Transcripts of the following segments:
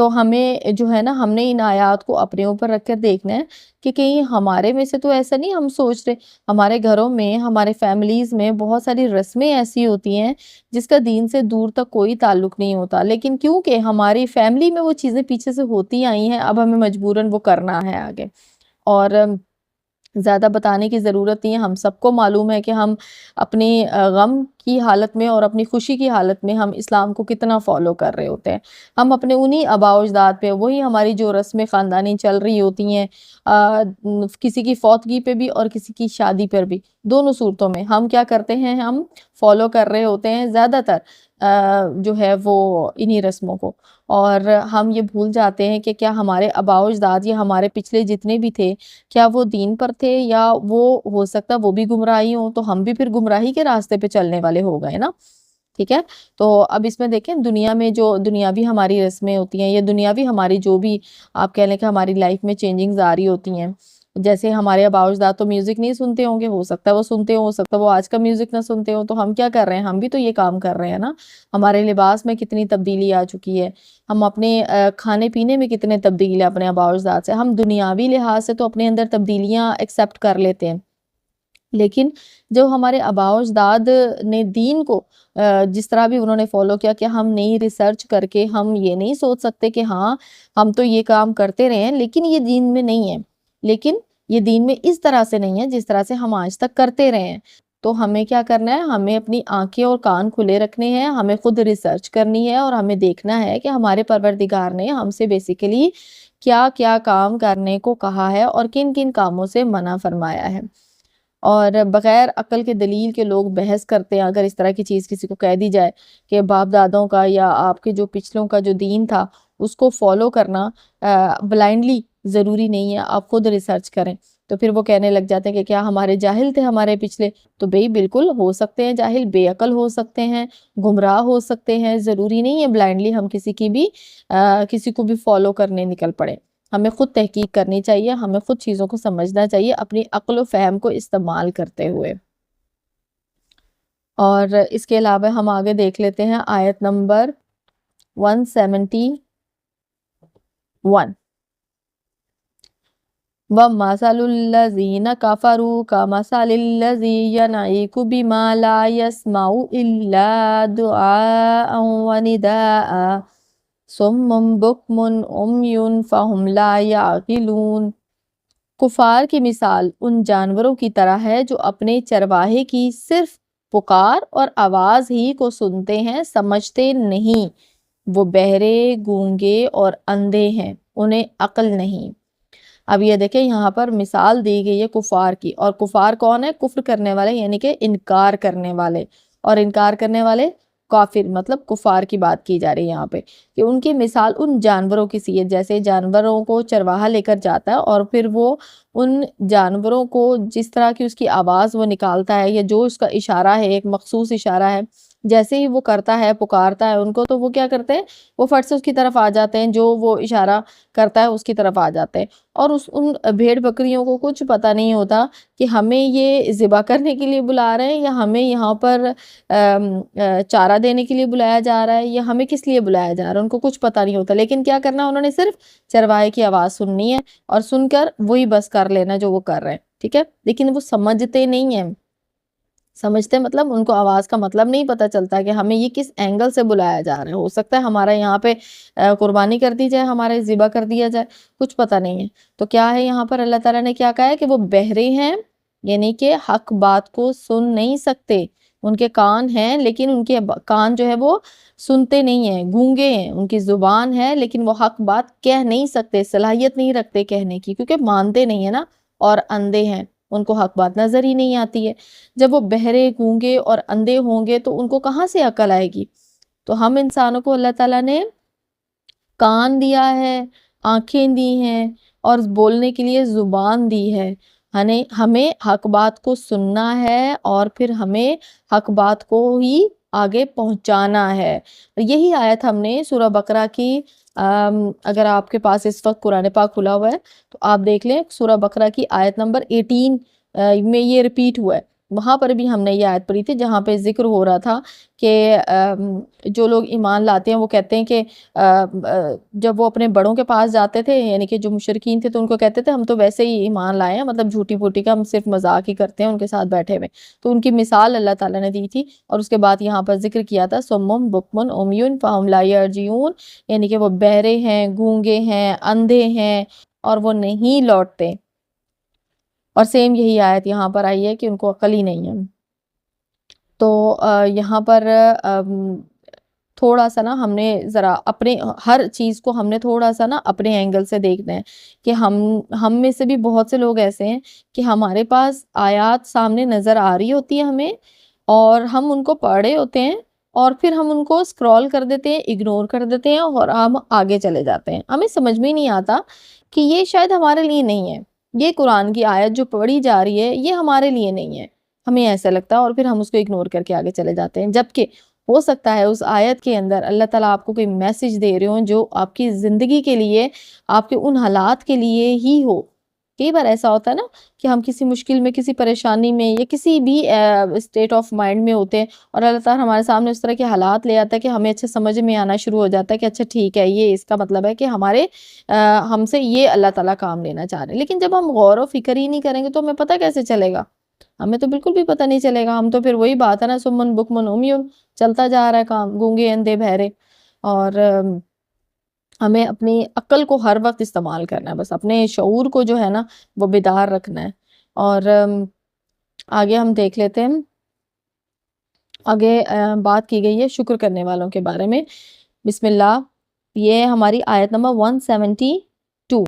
تو ہمیں جو ہے نا، ہم نے ان آیات کو اپنے اوپر رکھ کر دیکھنا ہے کہ کہیں ہمارے میں سے تو ایسا نہیں ہم سوچ رہے، ہمارے گھروں میں، ہمارے فیملیز میں بہت ساری رسمیں ایسی ہوتی ہیں جس کا دین سے دور تک کوئی تعلق نہیں ہوتا، لیکن کیونکہ ہماری فیملی میں وہ چیزیں پیچھے سے ہوتی آئی ہیں، اب ہمیں مجبوراً وہ کرنا ہے آگے۔ اور زیادہ بتانے کی ضرورت نہیں ہے، ہم سب کو معلوم ہے کہ ہم اپنی غم کی حالت میں اور اپنی خوشی کی حالت میں ہم اسلام کو کتنا فالو کر رہے ہوتے ہیں۔ ہم اپنے انہی آباء و اجداد پہ، وہی ہماری جو رسمیں خاندانی چل رہی ہوتی ہیں، کسی کی فوتگی پہ بھی اور کسی کی شادی پر بھی، دونوں صورتوں میں ہم کیا کرتے ہیں، ہم فالو کر رہے ہوتے ہیں زیادہ تر جو ہے وہ انہی رسموں کو، اور ہم یہ بھول جاتے ہیں کہ کیا ہمارے آباء و اجداد یا ہمارے پچھلے جتنے بھی تھے، کیا وہ دین پر تھے، یا وہ ہو سکتا وہ بھی گمراہی ہوں، تو ہم بھی پھر گمراہی کے راستے پہ چلنے والے ہو گئے نا، ٹھیک ہے۔ تو اب اس میں دیکھیں، دنیا میں جو دنیاوی ہماری رسمیں ہوتی ہیں، یا دنیاوی ہماری جو بھی آپ کہہ لیں کہ ہماری لائف میں چینجنگز آ رہی ہوتی ہیں، جیسے ہمارے آباء و اجداد تو میوزک نہیں سنتے ہوں گے، ہو سکتا ہے وہ سنتے ہوں، ہو سکتا ہے وہ آج کا میوزک نہ سنتے ہوں، تو ہم کیا کر رہے ہیں، ہم بھی تو یہ کام کر رہے ہیں نا۔ ہمارے لباس میں کتنی تبدیلی آ چکی ہے، ہم اپنے کھانے پینے میں کتنے تبدیلی اپنے آباء و اجداد سے، ہم دنیاوی لحاظ سے تو اپنے اندر تبدیلیاں ایکسیپٹ کر لیتے ہیں، لیکن جو ہمارے آباء و اجداد نے دین کو جس طرح بھی انہوں نے فالو کیا، کہ ہم نئی ریسرچ کر کے ہم یہ نہیں سوچ سکتے کہ ہاں ہم تو یہ کام کرتے رہے ہیں لیکن یہ دین میں نہیں ہے، لیکن یہ دین میں اس طرح سے نہیں ہے جس طرح سے ہم آج تک کرتے رہے ہیں۔ تو ہمیں کیا کرنا ہے، ہمیں اپنی آنکھیں اور کان کھلے رکھنے ہیں، ہمیں خود ریسرچ کرنی ہے، اور ہمیں دیکھنا ہے کہ ہمارے پروردگار نے ہم سے بیسیکلی کیا کیا کام کرنے کو کہا ہے اور کن کن کاموں سے منع فرمایا ہے۔ اور بغیر عقل کے دلیل کے لوگ بحث کرتے ہیں، اگر اس طرح کی چیز کسی کو کہہ دی جائے کہ باپ دادوں کا یا آپ کے جو پچھلوں کا جو دین تھا اس کو فالو کرنا بلائنڈلی ضروری نہیں ہے، آپ خود ریسرچ کریں، تو پھر وہ کہنے لگ جاتے ہیں کہ کیا ہمارے جاہل تھے ہمارے پچھلے؟ تو بھئی بالکل ہو سکتے ہیں جاہل، بے عقل ہو سکتے ہیں، گمراہ ہو سکتے ہیں، ضروری نہیں ہے بلائنڈلی ہم کسی کو بھی فالو کرنے نکل پڑے۔ ہمیں خود تحقیق کرنی چاہیے، ہمیں خود چیزوں کو سمجھنا چاہیے اپنی عقل و فہم کو استعمال کرتے ہوئے۔ اور اس کے علاوہ ہم آگے دیکھ لیتے ہیں آیت نمبر 171۔ وَمَثَلُ الَّذِينَ كَفَرُوا كَمَثَلِ الَّذِي يَنْعِقُ بِمَا لَا يَسْمَعُ إِلَّا دُعَاءً وَنِدَاءً صُمٌّ بُكْمٌ عُمْيٌ فَهُمْ لَا يَعْقِلُونَ۔ کفار کی مثال ان جانوروں کی طرح ہے جو اپنے چرواہے کی صرف پکار اور آواز ہی کو سنتے ہیں، سمجھتے نہیں، وہ بہرے، گونگے اور اندھے ہیں، انہیں عقل نہیں۔ اب یہ دیکھیں یہاں پر مثال دی گئی ہے کفار کی، اور کفار کون ہے؟ کفر کرنے والے، یعنی کہ انکار کرنے والے، اور انکار کرنے والے کافر، مطلب کفار کی بات کی جا رہی ہے یہاں پہ، کہ ان کی مثال ان جانوروں کی سی ہے، جیسے جانوروں کو چرواہا لے کر جاتا ہے اور پھر وہ ان جانوروں کو جس طرح کی اس کی آواز وہ نکالتا ہے، یا جو اس کا اشارہ ہے، ایک مخصوص اشارہ ہے، جیسے ہی وہ کرتا ہے، پکارتا ہے ان کو، تو وہ کیا کرتے ہیں، وہ فٹ سے اس کی طرف آ جاتے ہیں، جو وہ اشارہ کرتا ہے اس کی طرف آ جاتے ہیں۔ اور ان بھیڑ بکریوں کو کچھ پتہ نہیں ہوتا کہ ہمیں یہ ذبح کرنے کے لیے بلا رہے ہیں، یا ہمیں یہاں پر چارہ دینے کے لیے بلایا جا رہا ہے، یا ہمیں کس لیے بلایا جا رہا ہے، ان کو کچھ پتہ نہیں ہوتا، لیکن کیا کرنا، انہوں نے صرف چرواہے کی آواز سننی ہے اور سن کر وہی بس کر لینا جو وہ کر رہے ہیں، ٹھیک ہے، لیکن وہ سمجھتے نہیں ہیں۔ سمجھتے مطلب ان کو آواز کا مطلب نہیں پتہ چلتا کہ ہمیں یہ کس اینگل سے بلایا جا رہا ہے، ہو سکتا ہے ہمارا یہاں پہ قربانی کر دی جائے، ہمارے ذبح کر دیا جائے، کچھ پتہ نہیں ہے۔ تو کیا ہے یہاں پر اللہ تعالیٰ نے کیا کہا ہے کہ وہ بہرے ہیں، یعنی کہ حق بات کو سن نہیں سکتے، ان کے کان ہیں لیکن ان کے کان جو ہے وہ سنتے نہیں ہیں، گونگے ہیں، ان کی زبان ہے لیکن وہ حق بات کہہ نہیں سکتے، صلاحیت نہیں رکھتے کہنے کی، کیونکہ مانتے نہیں ہیں نا، اور اندھے ہیں، ان کو حق بات نظر ہی نہیں آتی ہے۔ جب وہ بہرے، گونگے اور اندھے ہوں گے تو ان کو کہاں سے عقل آئے گی؟ تو ہم انسانوں کو اللہ تعالیٰ نے کان دیا ہے، آنکھیں دی ہیں، اور بولنے کے لیے زبان دی ہے، ہمیں حق بات کو سننا ہے اور پھر ہمیں حق بات کو ہی آگے پہنچانا ہے۔ یہی آیت ہم نے سورہ بقرہ کی، اگر آپ کے پاس اس وقت قرآن پاک کھلا ہوا ہے تو آپ دیکھ لیں، سورہ بقرہ کی آیت نمبر 18 میں یہ ریپیٹ ہوا ہے وہاں پر بھی ہم نے یہ آیت پڑھی تھی جہاں پہ ذکر ہو رہا تھا کہ جو لوگ ایمان لاتے ہیں وہ کہتے ہیں کہ جب وہ اپنے بڑوں کے پاس جاتے تھے، یعنی کہ جو مشرکین تھے، تو ان کو کہتے تھے ہم تو ویسے ہی ایمان لائے ہیں، مطلب جھوٹی پوٹی کا ہم صرف مذاق ہی کرتے ہیں ان کے ساتھ بیٹھے ہوئے. تو ان کی مثال اللہ تعالیٰ نے دی تھی، اور اس کے بعد یہاں پر ذکر کیا تھا سمم بکمن عمیون فہم لا یرجعون، یعنی کہ وہ بہرے ہیں، گونگے ہیں، اندھے ہیں اور وہ نہیں لوٹتے. اور سیم یہی آیت یہاں پر آئی ہے کہ ان کو عقل ہی نہیں ہے. تو یہاں پر تھوڑا سا نا ہم نے ذرا اپنے ہر چیز کو ہم نے تھوڑا سا نا اپنے اینگل سے دیکھنا ہے کہ ہم میں سے بھی بہت سے لوگ ایسے ہیں کہ ہمارے پاس آیات سامنے نظر آ رہی ہوتی ہے ہمیں، اور ہم ان کو پڑھے ہوتے ہیں، اور پھر ہم ان کو اسکرول کر دیتے ہیں، اگنور کر دیتے ہیں، اور ہم آگے چلے جاتے ہیں. ہمیں سمجھ میں نہیں آتا کہ یہ شاید ہمارے لیے نہیں ہے، یہ قرآن کی آیت جو پڑھی جا رہی ہے یہ ہمارے لیے نہیں ہے، ہمیں ایسا لگتا ہے، اور پھر ہم اس کو اگنور کر کے آگے چلے جاتے ہیں. جبکہ ہو سکتا ہے اس آیت کے اندر اللہ تعالیٰ آپ کو کوئی میسج دے رہے ہوں جو آپ کی زندگی کے لیے، آپ کے ان حالات کے لیے ہی ہو. کئی بار ایسا ہوتا ہے نا کہ ہم کسی مشکل میں، کسی پریشانی میں، یا کسی بھی اسٹیٹ آف مائنڈ میں ہوتے ہیں، اور اللہ تعالیٰ ہمارے سامنے اس طرح کے حالات لے آتا ہے کہ ہمیں اچھے سمجھ میں آنا شروع ہو جاتا ہے کہ اچھا ٹھیک ہے، یہ اس کا مطلب ہے کہ ہم سے یہ اللہ تعالیٰ کام لینا چاہ رہے ہیں. لیکن جب ہم غور و فکر ہی نہیں کریں گے تو ہمیں پتہ کیسے چلے گا؟ ہمیں تو بالکل بھی پتہ نہیں چلے گا. ہم تو پھر وہی بات ہے نا، سمن بکمن عمیون، چلتا جا رہا ہے کام، گونگے اندھے بہرے. اور ہمیں اپنی عقل کو ہر وقت استعمال کرنا ہے، بس اپنے شعور کو جو ہے نا وہ بیدار رکھنا ہے. اور آگے ہم دیکھ لیتے ہیں، آگے بات کی گئی ہے شکر کرنے والوں کے بارے میں. بسم اللہ. یہ ہماری آیت نمبر 172.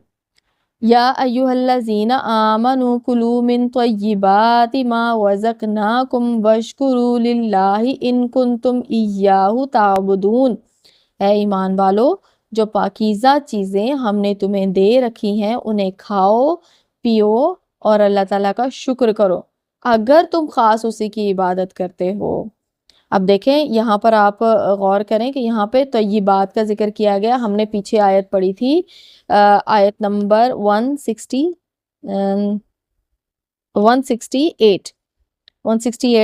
یا ایھا الذین آمنوا کلوا من طیبات ما رزقناکم واشکروا للہ ان کنتم ایاہ تعبدون. اے ایمان والو، جو پاکیزہ چیزیں ہم نے تمہیں دے رکھی ہیں انہیں کھاؤ، پیو اور اللہ تعالیٰ کا شکر کرو اگر تم خاص اسی کی عبادت کرتے ہو. اب دیکھیں یہاں پر آپ غور کریں کہ یہاں پہ طیبات کا ذکر کیا گیا. ہم نے پیچھے آیت پڑھی تھی، آیت نمبر 168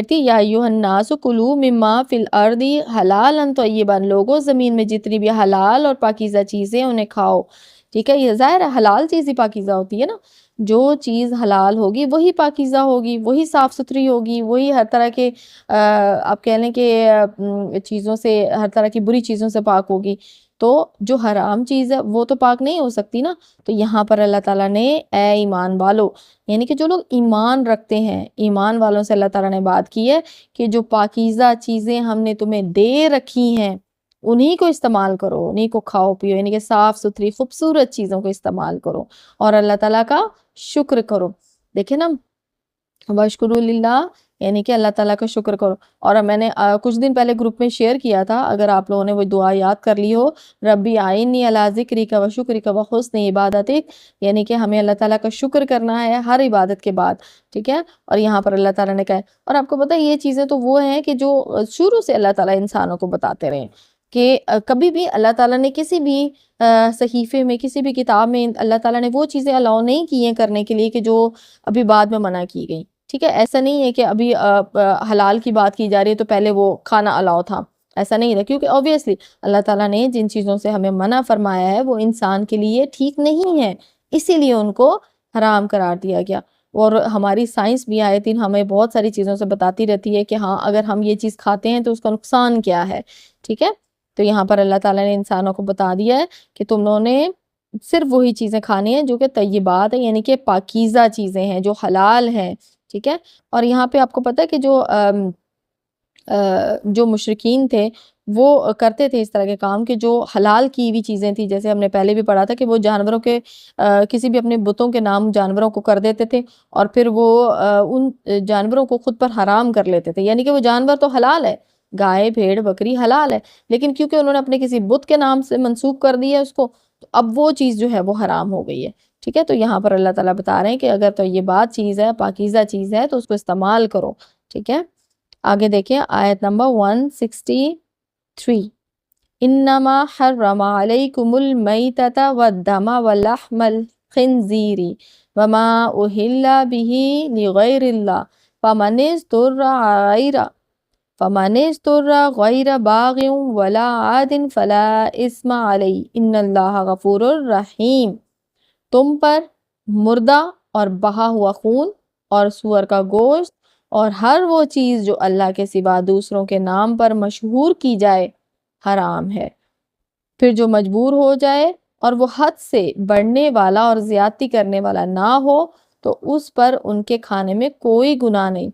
تھی. یا ایھا الناس کلوا مما فی الارض حلالا طیبا، لوگوں زمین میں جتنی بھی حلال اور پاکیزہ چیزیں انہیں کھاؤ. ٹھیک ہے، یہ ظاہر ہے حلال چیز ہی پاکیزہ ہوتی ہے نا. جو چیز حلال ہوگی وہی پاکیزہ ہوگی، وہی صاف ستھری ہوگی، وہی ہر طرح کے آپ کہہ لیں کہ چیزوں سے، ہر طرح کی بری چیزوں سے پاک ہوگی. تو جو حرام چیز ہے وہ تو پاک نہیں ہو سکتی نا. تو یہاں پر اللہ تعالیٰ نے اے ایمان والو، یعنی کہ جو لوگ ایمان رکھتے ہیں، ایمان والوں سے اللہ تعالیٰ نے بات کی ہے کہ جو پاکیزہ چیزیں ہم نے تمہیں دے رکھی ہیں انہی کو استعمال کرو، انہی کو کھاؤ پیو، یعنی کہ صاف ستھری خوبصورت چیزوں کو استعمال کرو اور اللہ تعالیٰ کا شکر کرو. دیکھیں نا، واشکروا للہ یعنی کہ اللہ تعالیٰ کا شکر کرو. اور میں نے کچھ دن پہلے گروپ میں شیئر کیا تھا، اگر آپ لوگوں نے وہ دعا یاد کر لی ہو، ربی آئینی علی ذکرک و شکرک و حسن عبادتک، یعنی کہ ہمیں اللہ تعالیٰ کا شکر کرنا ہے ہر عبادت کے بعد. ٹھیک ہے، اور یہاں پر اللہ تعالیٰ نے کہا ہے. اور آپ کو پتہ ہے یہ چیزیں تو وہ ہیں کہ جو شروع سے اللہ تعالیٰ انسانوں کو بتاتے رہے کہ کبھی بھی اللہ تعالیٰ نے کسی بھی صحیفے میں، کسی بھی کتاب میں اللہ تعالیٰ نے وہ چیزیں الاؤ نہیں کی ہیں کرنے کے لیے کہ جو ابھی بعد میں منع کی گئی. ٹھیک ہے، ایسا نہیں ہے کہ ابھی حلال کی بات کی جا رہی ہے تو پہلے وہ کھانا الاؤ تھا، ایسا نہیں ہے. کیونکہ اوبیسلی اللہ تعالیٰ نے جن چیزوں سے ہمیں منع فرمایا ہے وہ انسان کے لیے ٹھیک نہیں ہے، اسی لیے ان کو حرام قرار دیا گیا. اور ہماری سائنس بھی آئے دن ہمیں بہت ساری چیزوں سے بتاتی رہتی ہے کہ ہاں اگر ہم یہ چیز کھاتے ہیں تو اس کا نقصان کیا ہے. ٹھیک ہے، تو یہاں پر اللہ تعالیٰ نے انسانوں کو بتا دیا ہے کہ تم لوگوں نے صرف وہی چیزیں کھانی ہیں جو کہ طیبات ہیں، یعنی کہ پاکیزہ چیزیں ہیں جو حلال ہیں. ٹھیک ہے، اور یہاں پہ آپ کو پتہ ہے کہ جو مشرکین تھے وہ کرتے تھے اس طرح کے کام کہ جو حلال کی ہوئی چیزیں تھیں، جیسے ہم نے پہلے بھی پڑھا تھا کہ وہ جانوروں کے کسی بھی اپنے بتوں کے نام جانوروں کو کر دیتے تھے، اور پھر وہ ان جانوروں کو خود پر حرام کر لیتے تھے. یعنی کہ وہ جانور تو حلال ہے، گائے بھیڑ بکری حلال ہے، لیکن کیونکہ انہوں نے اپنے کسی بت کے نام سے منسوب کر دیا اس کو، تو اب وہ چیز جو ہے وہ حرام ہو گئی ہے. ٹھیک ہے، تو یہاں پر اللہ تعالیٰ بتا رہے ہیں کہ اگر تو یہ بات چیز ہے، پاکیزہ چیز ہے، تو اس کو استعمال کرو. ٹھیک ہے، آگے دیکھیں آیت نمبر 163. انما حرم علیکم المیتۃ والدم ولحم الخنزیر وما اہل بہ لغیر اللہ. فمن اضطر غیر باغ ولا عاد فلا اثم علیہ ان اللہ غفور الرحیم۔ تم پر مردہ اور بہا ہوا خون اور سور کا گوشت اور ہر وہ چیز جو اللہ کے سوا دوسروں کے نام پر مشہور کی جائے حرام ہے۔ پھر جو مجبور ہو جائے اور وہ حد سے بڑھنے والا اور زیادتی کرنے والا نہ ہو تو اس پر ان کے کھانے میں کوئی گناہ نہیں،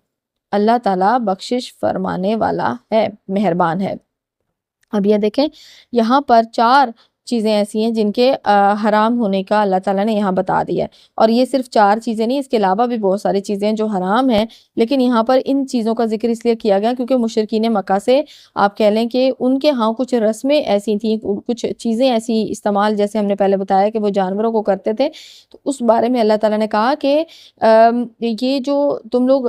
اللہ تعالیٰ بخشش فرمانے والا ہے، مہربان ہے۔ اب یہ دیکھیں یہاں پر 4 چیزیں ایسی ہیں جن کے حرام ہونے کا اللہ تعالیٰ نے یہاں بتا دیا ہے، اور یہ صرف 4 چیزیں نہیں، اس کے علاوہ بھی بہت ساری چیزیں ہیں جو حرام ہیں، لیکن یہاں پر ان چیزوں کا ذکر اس لیے کیا گیا کیونکہ مشرکین مکہ سے آپ کہہ لیں کہ ان کے ہاں کچھ رسمیں ایسی تھیں، کچھ چیزیں ایسی استعمال، جیسے ہم نے پہلے بتایا کہ وہ جانوروں کو کرتے تھے، تو اس بارے میں اللہ تعالیٰ نے کہا کہ یہ جو تم لوگ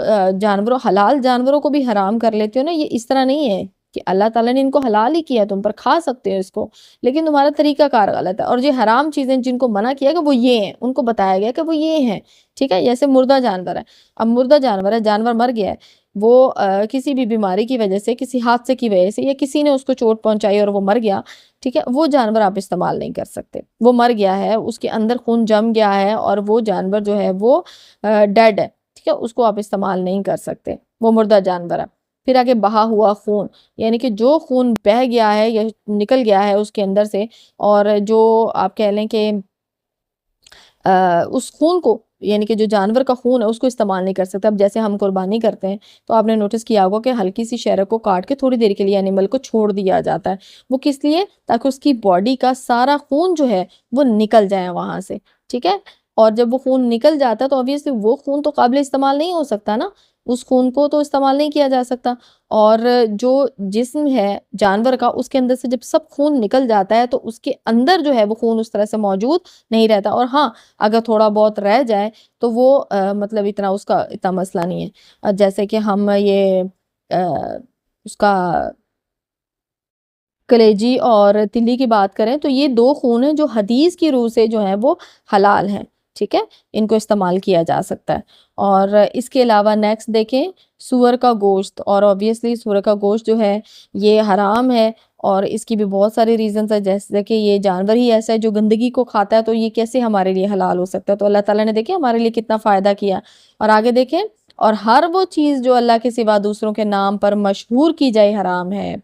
حلال جانوروں کو بھی حرام کر لیتے ہو نا، یہ اس طرح نہیں ہے کہ اللہ تعالیٰ نے ان کو حلال ہی کیا، تم پر کھا سکتے ہو اس کو، لیکن تمہارا طریقہ کار غلط ہے۔ اور یہ حرام چیزیں جن کو منع کیا کہ وہ یہ ہیں، ان کو بتایا گیا کہ وہ یہ ہیں، ٹھیک ہے؟ جیسے مردہ جانور ہے، اب مردہ جانور ہے، جانور مر گیا ہے، وہ کسی بھی بیماری کی وجہ سے، کسی حادثے کی وجہ سے، یا کسی نے اس کو چوٹ پہنچائی اور وہ مر گیا، ٹھیک ہے؟ وہ جانور آپ استعمال نہیں کر سکتے، وہ مر گیا ہے، اس کے اندر خون جم گیا ہے اور وہ جانور جو ہے وہ ڈیڈ ہے، ٹھیک ہے؟ اس کو آپ استعمال نہیں کر سکتے، وہ مردہ جانور ہے۔ پھر آگے بہا ہوا خون، یعنی کہ جو خون بہہ گیا ہے یا نکل گیا ہے اس کے اندر سے، اور جو آپ کہہ لیں کہ اس خون کو، یعنی کہ جو جانور کا خون ہے اس کو استعمال نہیں کر سکتے۔ اب جیسے ہم قربانی کرتے ہیں تو آپ نے نوٹس کیا ہوگا کہ ہلکی سی شہرک کو کاٹ کے تھوڑی دیر کے لیے اینیمل کو چھوڑ دیا جاتا ہے، وہ کس لیے؟ تاکہ اس کی باڈی کا سارا خون جو ہے وہ نکل جائے وہاں سے، ٹھیک ہے؟ اور جب وہ خون نکل جاتا ہے تو obviously وہ خون تو قابل استعمال نہیں ہو سکتا نا، اس خون کو تو استعمال نہیں کیا جا سکتا، اور جو جسم ہے جانور کا، اس کے اندر سے جب سب خون نکل جاتا ہے تو اس کے اندر جو ہے وہ خون اس طرح سے موجود نہیں رہتا، اور ہاں اگر تھوڑا بہت رہ جائے تو وہ مطلب اتنا اس کا اتنا مسئلہ نہیں ہے۔ جیسے کہ ہم یہ اس کا کلیجی اور تلی کی بات کریں تو یہ 2 خون ہیں جو حدیث کی روح سے جو ہیں وہ حلال ہیں، ٹھیک ہے؟ ان کو استعمال کیا جا سکتا ہے۔ اور اس کے علاوہ نیکسٹ دیکھیں سور کا گوشت، اور obviously سور کا گوشت جو ہے یہ حرام ہے، اور اس کی بھی بہت ساری ریزنز ہیں، جیسے کہ یہ جانور ہی ایسا ہے جو گندگی کو کھاتا ہے، تو یہ کیسے ہمارے لیے حلال ہو سکتا ہے؟ تو اللہ تعالیٰ نے دیکھیں ہمارے لیے کتنا فائدہ کیا۔ اور آگے دیکھیں اور ہر وہ چیز جو اللہ کے سوا دوسروں کے نام پر مشہور کی جائے حرام ہے،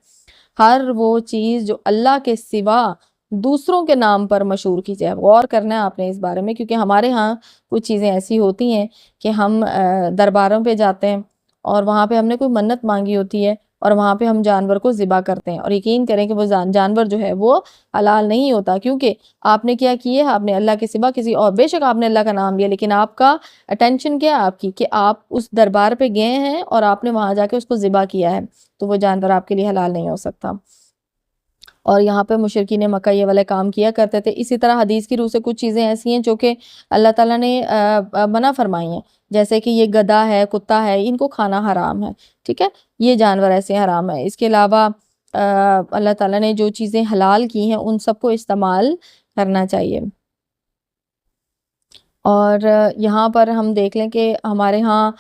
ہر وہ چیز جو اللہ کے سوا دوسروں کے نام پر مشہور کی جائے۔ غور کرنا ہے آپ نے اس بارے میں، کیونکہ ہمارے ہاں کچھ چیزیں ایسی ہوتی ہیں کہ ہم درباروں پہ جاتے ہیں اور وہاں پہ ہم نے کوئی منت مانگی ہوتی ہے اور وہاں پہ ہم جانور کو ذبح کرتے ہیں، اور یقین کریں کہ وہ جانور جو ہے وہ حلال نہیں ہوتا، کیونکہ آپ نے کیا کیے؟ آپ نے اللہ کے سوا کسی اور، بے شک آپ نے اللہ کا نام لیا، لیکن آپ کا اٹینشن کیا ہے آپ کی کہ آپ اس دربار پہ گئے ہیں اور آپ نے وہاں جا کے اس کو ذبح کیا ہے، تو وہ جانور آپ کے لیے حلال نہیں ہو سکتا۔ اور یہاں پہ مشرکین مکہ یہ والے کام کیا کرتے تھے۔ اسی طرح حدیث کی روح سے کچھ چیزیں ایسی ہیں جو کہ اللہ تعالیٰ نے منع فرمائی ہیں، جیسے کہ یہ گدھا ہے، کتا ہے، ان کو کھانا حرام ہے، ٹھیک ہے؟ یہ جانور ایسے حرام ہے۔ اس کے علاوہ اللہ تعالیٰ نے جو چیزیں حلال کی ہیں ان سب کو استعمال کرنا چاہیے۔ اور یہاں پر ہم دیکھ لیں کہ ہمارے ہاں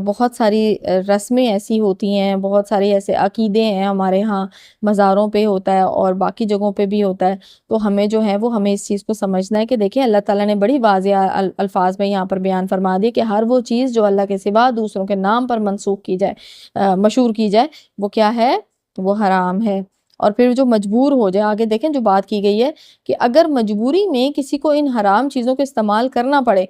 بہت ساری رسمیں ایسی ہوتی ہیں، بہت سارے ایسے عقیدے ہیں ہمارے ہاں، مزاروں پہ ہوتا ہے اور باقی جگہوں پہ بھی ہوتا ہے، تو ہمیں جو ہے وہ ہمیں اس چیز کو سمجھنا ہے کہ دیکھیں اللہ تعالیٰ نے بڑی واضح الفاظ میں یہاں پر بیان فرما دیا کہ ہر وہ چیز جو اللہ کے سوا دوسروں کے نام پر منسوخ کی جائے، مشہور کی جائے، وہ کیا ہے؟ وہ حرام ہے۔ اور پھر جو مجبور ہو جائے، آگے دیکھیں جو بات کی گئی ہے کہ اگر مجبوری میں کسی کو ان حرام چیزوں کو استعمال کرنا پڑے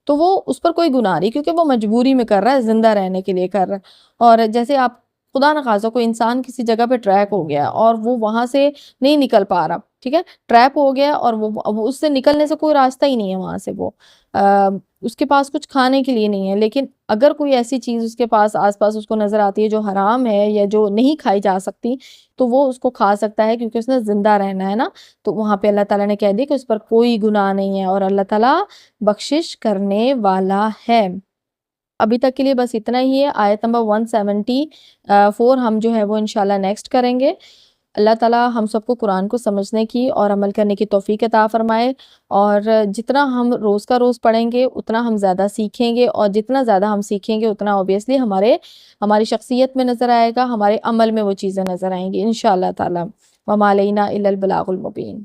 تو وہ اس پر کوئی گناہ نہیں، کیونکہ وہ مجبوری میں کر رہا ہے، زندہ رہنے کے لیے کر رہا ہے۔ اور جیسے آپ خدا نخواستہ کوئی انسان کسی جگہ پہ ٹریک ہو گیا اور وہ وہاں سے نہیں نکل پا رہا، ٹھیک ہے؟ ٹریپ ہو گیا اور وہ اس سے نکلنے سے کوئی راستہ ہی نہیں ہے، وہاں سے وہ اس کے پاس کچھ کھانے کے لیے نہیں ہے، لیکن اگر کوئی ایسی چیز اس کے پاس آس پاس اس کو نظر آتی ہے جو حرام ہے یا جو نہیں کھائی جا سکتی، تو وہ اس کو کھا سکتا ہے کیونکہ اس نے زندہ رہنا ہے نا، تو وہاں پہ اللہ تعالیٰ نے کہہ دیا کہ اس پر کوئی گناہ نہیں ہے اور اللہ تعالیٰ بخشش کرنے والا ہے۔ ابھی تک کے لیے بس اتنا ہی ہے۔ آیت نمبر 174 ہم جو ہے وہ انشاءاللہ نیکسٹ کریں گے۔ اللہ تعالیٰ ہم سب کو قرآن کو سمجھنے کی اور عمل کرنے کی توفیق عطا فرمائے، اور جتنا ہم روز کا روز پڑھیں گے اتنا ہم زیادہ سیکھیں گے، اور جتنا زیادہ ہم سیکھیں گے اتنا اوبیسلی ہماری شخصیت میں نظر آئے گا، ہمارے عمل میں وہ چیزیں نظر آئیں گی انشاءاللہ تعالیٰ۔ وَمَا عَلَيْنَا إِلَّا الْبَلَاغُ الْمُبِينُ۔